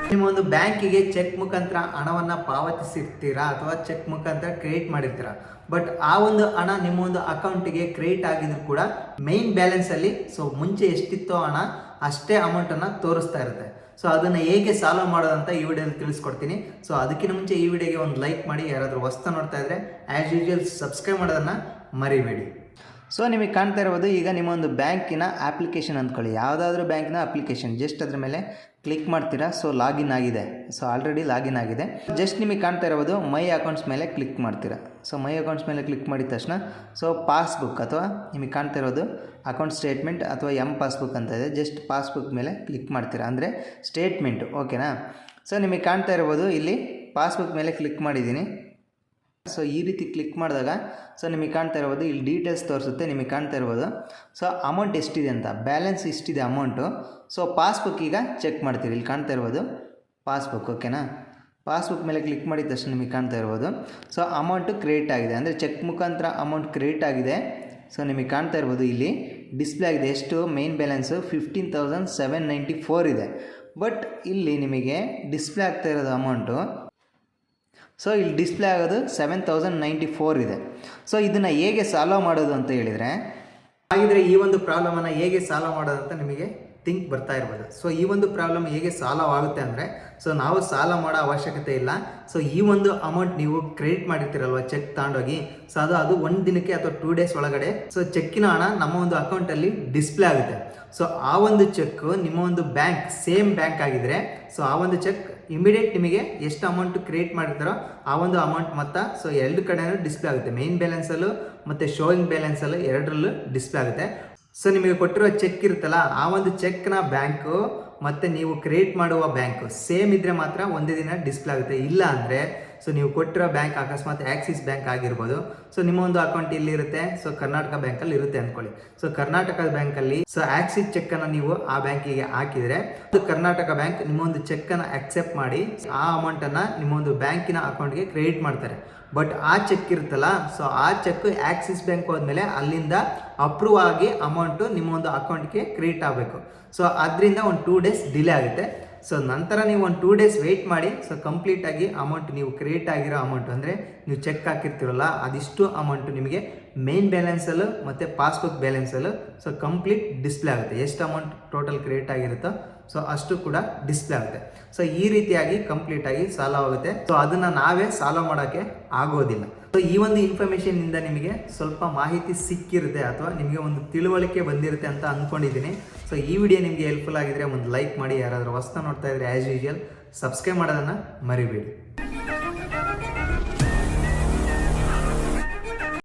ನಿಮ್ಮ ಒಂದು ಬ್ಯಾಂಕಿಗೆ ಚೆಕ್ ಮುಖಾಂತರ ಹಣವನ್ನು ಪಾವತಿಸಿರ್ತೀರಾ ಅಥವಾ ಚೆಕ್ ಮುಖಾಂತರ ಕ್ರೆಡಿಟ್ ಮಾಡಿರ್ತೀರಾ. ಬಟ್ ಆ ಒಂದು ಹಣ ನಿಮ್ಮ ಒಂದು ಅಕೌಂಟಿಗೆ ಕ್ರೆಡಿಟ್ ಆಗಿದ್ರು ಕೂಡ ಮೈನ್ ಬ್ಯಾಲೆನ್ಸಲ್ಲಿ ಮುಂಚೆ ಎಷ್ಟಿತ್ತೋ ಹಣ ಅಷ್ಟೇ ಅಮೌಂಟನ್ನು ತೋರಿಸ್ತಾ ಇರುತ್ತೆ. ಸೊ ಅದನ್ನು ಹೇಗೆ ಸಾಲ್ವ್ ಮಾಡೋದಂತ ಈ ವಿಡಿಯೋದಲ್ಲಿ ತಿಳಿಸ್ಕೊಡ್ತೀನಿ. ಸೊ ಅದಕ್ಕಿಂತ ಮುಂಚೆ ಈ ವಿಡಿಯೋಗೆ ಒಂದು ಲೈಕ್ ಮಾಡಿ, ಯಾರಾದರೂ ಹೊಸ್ತಾ ನೋಡ್ತಾ ಇದ್ರೆ ಆ್ಯಸ್ ಯೂಶುವಲ್ ಸಬ್ಸ್ಕ್ರೈಬ್ ಮಾಡೋದನ್ನು ಮರಿಬೇಡಿ. ಸೊ ನಿಮಗೆ ಕಾಣ್ತಾ ಇರ್ಬೋದು, ಈಗ ನಿಮ್ಮ ಒಂದು ಬ್ಯಾಂಕಿನ ಅಪ್ಲಿಕೇಶನ್ ಅಂದ್ಕೊಳ್ಳಿ, ಯಾವುದಾದ್ರೂ ಬ್ಯಾಂಕಿನ ಅಪ್ಲಿಕೇಶನ್ ಜಸ್ಟ್ ಅದ್ರ ಮೇಲೆ ಕ್ಲಿಕ್ ಮಾಡ್ತೀರಾ. ಸೊ ಲಾಗಿನ್ ಆಗಿದೆ, ಸೊ ಆಲ್ರೆಡಿ ಲಾಗಿನ್ ಆಗಿದೆ. ಜಸ್ಟ್ ನಿಮಗೆ ಕಾಣ್ತಾ ಇರ್ಬೋದು ಮೈ ಅಕೌಂಟ್ಸ್ ಮೇಲೆ ಕ್ಲಿಕ್ ಮಾಡ್ತೀರಾ. ಸೊ ಮೈ ಅಕೌಂಟ್ಸ್ ಮೇಲೆ ಕ್ಲಿಕ್ ಮಾಡಿದ ತಕ್ಷಣ ಪಾಸ್ಬುಕ್ ಅಥವಾ ನಿಮಗೆ ಕಾಣ್ತಾ ಇರೋದು ಅಕೌಂಟ್ ಸ್ಟೇಟ್ಮೆಂಟ್ ಅಥವಾ ಪಾಸ್ಬುಕ್ ಅಂತ ಇದೆ. ಜಸ್ಟ್ ಪಾಸ್ಬುಕ್ ಮೇಲೆ ಕ್ಲಿಕ್ ಮಾಡ್ತೀರಾ, ಅಂದರೆ ಸ್ಟೇಟ್ಮೆಂಟು, ಓಕೆನಾ. ಸೊ ನಿಮಗೆ ಕಾಣ್ತಾ ಇರ್ಬೋದು ಇಲ್ಲಿ ಪಾಸ್ಬುಕ್ ಮೇಲೆ ಕ್ಲಿಕ್ ಮಾಡಿದ್ದೀನಿ. ಸೊ ಈ ರೀತಿ ಕ್ಲಿಕ್ ಮಾಡಿದಾಗ ನಿಮಗೆ ಕಾಣ್ತಾ ಇರ್ಬೋದು ಇಲ್ಲಿ ಡೀಟೇಲ್ಸ್ ತೋರಿಸುತ್ತೆ. ನಿಮಗೆ ಕಾಣ್ತಾ ಇರ್ಬೋದು ಅಮೌಂಟ್ ಎಷ್ಟಿದೆ ಅಂತ, ಬ್ಯಾಲೆನ್ಸ್ ಇಷ್ಟಿದೆ ಅಮೌಂಟು. ಸೊ ಪಾಸ್ಬುಕ್ ಈಗ ಚೆಕ್ ಮಾಡ್ತೀವಿ. ಇಲ್ಲಿ ಕಾಣ್ತಾ ಇರ್ಬೋದು ಪಾಸ್ಬುಕ್, ಓಕೆನಾ. ಪಾಸ್ಬುಕ್ ಮೇಲೆ ಕ್ಲಿಕ್ ಮಾಡಿದ ತಕ್ಷಣ ನಿಮಗೆ ಕಾಣ್ತಾ ಇರ್ಬೋದು ಅಮೌಂಟು ಕ್ರೆಡಿಟ್ ಆಗಿದೆ, ಅಂದರೆ ಚೆಕ್ ಮುಖಾಂತರ ಅಮೌಂಟ್ ಕ್ರೆಡಿಟ್ ಆಗಿದೆ. ಸೊ ನಿಮಗೆ ಕಾಣ್ತಾ ಇರ್ಬೋದು ಇಲ್ಲಿ ಡಿಸ್ಪ್ಲೇ ಆಗಿದೆ. ಎಷ್ಟು ಮೇನ್ ಬ್ಯಾಲೆನ್ಸು 15,794 ಇದೆ. ಬಟ್ ಇಲ್ಲಿ ನಿಮಗೆ ಡಿಸ್ಪ್ಲೇ ಆಗ್ತಾ ಇರೋದು ಅಮೌಂಟು, ಸೊ ಇಲ್ಲಿ ಡಿಸ್ಪ್ಲೇ ಆಗೋದು 7,094 ಇದೆ. ಸೊ ಇದನ್ನು ಹೇಗೆ ಸಾಲ್ವ್ ಮಾಡೋದು ಅಂತ ಹೇಳಿದರೆ, ಹಾಗಿದ್ರೆ ಈ ಒಂದು ಪ್ರಾಬ್ಲಮನ್ನು ಹೇಗೆ ಸಾಲ್ವ್ ಮಾಡೋದು ಅಂತ ನಿಮಗೆ ಥಿಂಕ್ ಬರ್ತಾ ಇರ್ಬೋದು. ಸೊ ಈ ಒಂದು ಪ್ರಾಬ್ಲಮ್ ಹೇಗೆ ಸಾಲ್ವ್ ಆಗುತ್ತೆ ಅಂದರೆ, ನಾವು ಸಾಲ್ವ್ ಮಾಡೋ ಅವಶ್ಯಕತೆ ಇಲ್ಲ. ಸೊ ಈ ಒಂದು ಅಮೌಂಟ್ ನೀವು ಕ್ರೆಡಿಟ್ ಮಾಡಿರ್ತೀರಲ್ವ ಚೆಕ್ ತಗೊಂಡೋಗಿ, ಸೊ ಅದು ಒಂದು ದಿನಕ್ಕೆ ಅಥವಾ 2 ಡೇಸ್ ಒಳಗಡೆ ಚೆಕ್ಕಿನ ಹಣ ನಮ್ಮ ಒಂದು ಅಕೌಂಟಲ್ಲಿ ಡಿಸ್ಪ್ಲೇ ಆಗುತ್ತೆ. ಸೊ ಆ ಒಂದು ಚೆಕ್ ನಿಮ್ಮ ಒಂದು ಬ್ಯಾಂಕ್ ಸೇಮ್ ಬ್ಯಾಂಕ್ ಆಗಿದ್ರೆ ಆ ಒಂದು ಚೆಕ್ ಇಮಿಡಿಯೇಟ್ ನಿಮಗೆ ಎಷ್ಟು ಅಮೌಂಟ್ ಕ್ರಿಯೇಟ್ ಮಾಡಿರ್ತಾರೋ ಆ ಒಂದು ಅಮೌಂಟ್ ಮೊತ್ತ ಎರಡು ಕಡೆಯೂ ಡಿಸ್ಪ್ಲೇ ಆಗುತ್ತೆ. ಮೇನ್ ಬ್ಯಾಲೆನ್ಸಲ್ಲೂ ಮತ್ತು ಶೋಯಿಂಗ್ ಬ್ಯಾಲೆನ್ಸಲ್ಲೂ ಎರಡರಲ್ಲೂ ಡಿಸ್ಪ್ಲೇ ಆಗುತ್ತೆ. ಸೊ ನಿಮಗೆ ಕೊಟ್ಟಿರೋ ಚೆಕ್ ಇರುತ್ತಲ್ಲ, ಆ ಒಂದು ಚೆಕ್ನ ಬ್ಯಾಂಕು ಮತ್ತು ನೀವು ಕ್ರಿಯೇಟ್ ಮಾಡುವ ಬ್ಯಾಂಕು ಸೇಮ್ ಇದ್ದರೆ ಮಾತ್ರ ಒಂದೇ ದಿನ ಡಿಸ್ಪ್ಲೇ ಆಗುತ್ತೆ. ಇಲ್ಲ ಅಂದರೆ ನೀವು ಕೊಟ್ಟಿರೋ ಬ್ಯಾಂಕ್ ಅಕಸ್ಮಾತ್ ಆಕ್ಸಿಸ್ ಬ್ಯಾಂಕ್ ಆಗಿರ್ಬೋದು, ನಿಮ್ಮ ಒಂದು ಅಕೌಂಟ್ ಇಲ್ಲಿರುತ್ತೆ, ಕರ್ನಾಟಕ ಬ್ಯಾಂಕಲ್ಲಿ ಇರುತ್ತೆ ಅಂದ್ಕೊಳ್ಳಿ. ಕರ್ನಾಟಕ ಬ್ಯಾಂಕಲ್ಲಿ ಆಕ್ಸಿಸ್ ಚೆಕ್ಕನ್ನು ನೀವು ಆ ಬ್ಯಾಂಕಿಗೆ ಹಾಕಿದರೆ ಕರ್ನಾಟಕ ಬ್ಯಾಂಕ್ ನಿಮ್ಮ ಒಂದು ಚೆಕ್ಕನ್ನು ಅಕ್ಸೆಪ್ಟ್ ಮಾಡಿ ಆ ಅಮೌಂಟನ್ನು ನಿಮ್ಮ ಒಂದು ಬ್ಯಾಂಕಿನ ಅಕೌಂಟ್ಗೆ ಕ್ರೆಡಿಟ್ ಮಾಡ್ತಾರೆ. ಬಟ್ ಆ ಚೆಕ್ ಇರುತ್ತಲ್ಲ, ಆ ಚೆಕ್ ಆಕ್ಸಿಸ್ ಬ್ಯಾಂಕ್ ಹೋದ್ಮೇಲೆ ಅಲ್ಲಿಂದ ಅಪ್ರೂವ್ ಆಗಿ ಅಮೌಂಟು ನಿಮ್ಮ ಒಂದು ಅಕೌಂಟ್ಗೆ ಕ್ರೆಡಿಟ್ ಆಗಬೇಕು. ಅದರಿಂದ ಒಂದು 2 ಡೇಸ್ ಡಿಲೇ ಆಗುತ್ತೆ. ನಂತರ ನೀವು ಒಂದು 2 ಡೇಸ್ ವೆಯ್ಟ್ ಮಾಡಿ ಕಂಪ್ಲೀಟಾಗಿ ಅಮೌಂಟ್ ನೀವು ಕ್ರಿಯೇಟ್ ಆಗಿರೋ ಅಮೌಂಟ್, ಅಂದರೆ ನೀವು ಚೆಕ್ ಹಾಕಿರ್ತೀರಲ್ಲ ಅದಿಷ್ಟು ಅಮೌಂಟು ನಿಮಗೆ ಮೇನ್ ಬ್ಯಾಲೆನ್ಸಲ್ಲೂ ಮತ್ತು ಪಾಸ್ಬುಕ್ ಬ್ಯಾಲೆನ್ಸಲ್ಲೂ ಕಂಪ್ಲೀಟ್ ಡಿಸ್ಪ್ಲೇ ಆಗುತ್ತೆ. ಎಷ್ಟು ಅಮೌಂಟ್ ಟೋಟಲ್ ಕ್ರಿಯೇಟ್ ಆಗಿರುತ್ತೋ ಅಷ್ಟು ಕೂಡ ಡಿಸ್ಪ್ಲೇ ಆಗುತ್ತೆ. ಈ ರೀತಿಯಾಗಿ ಕಂಪ್ಲೀಟಾಗಿ ಸಾಲ್ವ್ ಆಗುತ್ತೆ. ಅದನ್ನು ನಾವೇ ಸಾಲ್ವ್ ಮಾಡೋಕ್ಕೆ ಆಗೋದಿಲ್ಲ. ಈ ಒಂದು ಇನ್ಫಾರ್ಮೇಷನಿಂದ ನಿಮಗೆ ಸ್ವಲ್ಪ ಮಾಹಿತಿ ಸಿಕ್ಕಿರುತ್ತೆ ಅಥವಾ ನಿಮಗೆ ಒಂದು ತಿಳುವಳಿಕೆ ಬಂದಿರುತ್ತೆ ಅಂತ ಅಂದ್ಕೊಂಡಿದ್ದೀನಿ. ಈ ವಿಡಿಯೋ ನಿಮಗೆ ಹೆಲ್ಪ್ಫುಲ್ ಆಗಿದ್ರೆ ಒಂದು ಲೈಕ್ ಮಾಡಿ, ಯಾರಾದರೂ ಹೊಸ್ತಾ ನೋಡ್ತಾ ಇದ್ರೆ ಆ್ಯಸ್ ಯೂಶುವಲ್ ಸಬ್ಸ್ಕ್ರೈಬ್ ಮಾಡೋದನ್ನು ಮರಿಬೇಡಿ.